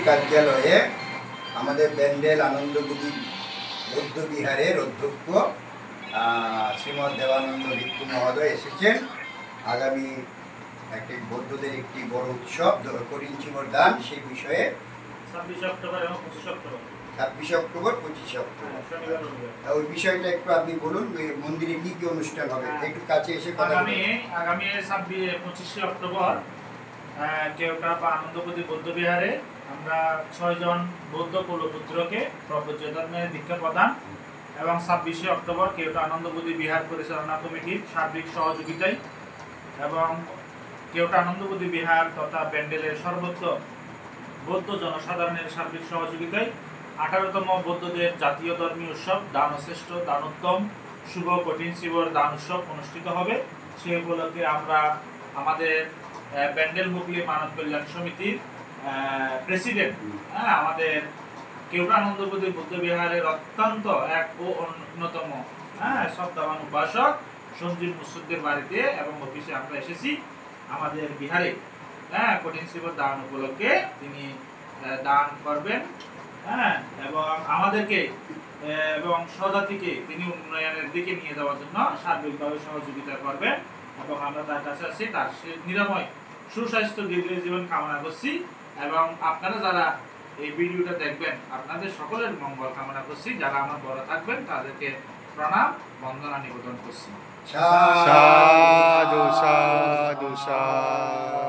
কার্যালয়ে আমাদের ব্যান্ডেল আনন্দগুদি বৌদ্ধ বিহারের অধ্যক্ষ শ্রীমৎ দেবানন্দ ভিক্ষু মহোদয় এসেছেন। আগামী বৌদ্ধদের একটি বড় উৎসব করিঞ্চিবর দান, সেই বিষয়ে 26 অক্টোবর এবং 25 অক্টোবর 26 অক্টোবর 25 অক্টোবর ওই বিষয়টা একটু আপনি বলুন। মন্দিরে কি কি অনুষ্ঠান হবে একটু কাছে এসে কথা আগামী 25 অক্টোবর কেওটা বা আনন্দপুরি বৌদ্ধ বিহারে আমরা 6 জন বৌদ্ধ কুলপুত্রকে প্রপঞ্চ ধর্মে দীক্ষা প্রদান এবং 26 অক্টোবর কেওটা আনন্দপুরি বিহার পরিচালনা কমিটির সার্বিক সহযোগিতায় এবং কেওটা আনন্দপুরি বিহার তথা ব্যান্ডেলের সর্বত্র বৌদ্ধ জনসাধারণের সার্বিক সহযোগিতায় 18তম বৌদ্ধদের জাতীয় ধর্মীয় উৎসব দানশ্রেষ্ঠ দানোত্তম শুভ কঠিন শিবর দান উৎসব অনুষ্ঠিত হবে। সেই উপলক্ষে আমরা আমাদের ব্যান্ডেল হুগলি মানব কল্যাণ সমিতির প্রেসিডেন্ট আমাদের কেওটা আনন্দপুরি বৌদ্ধ বিহারের অত্যন্ত এক ও অন্যতম শ্রদ্ধাবান উপাসক সঞ্জীব মুসুদ্দের বাড়িতে এবং অফিসে আমরা এসেছি। আমাদের বিহারে কঠিন শিবর দান উপলক্ষে তিনি দান করবেন এবং আমাদেরকে এবং স্বজাতিকে তিনি উন্নয়নের দিকে নিয়ে যাওয়ার জন্য সার্বিকভাবে সহযোগিতা করবেন এবং আমরা তার কাছে আছি তার নিরাময় সুস্বাস্থ্য দীর্ঘ জীবন কামনা করছি এবং আপনারা যারা এই ভিডিওটা দেখবেন আপনাদের সকলের মঙ্গল কামনা করছি। যারা আমার বড় থাকবেন তাদেরকে প্রণাম বন্দনা নিবেদন করছি। সাধু সাধু সাধু।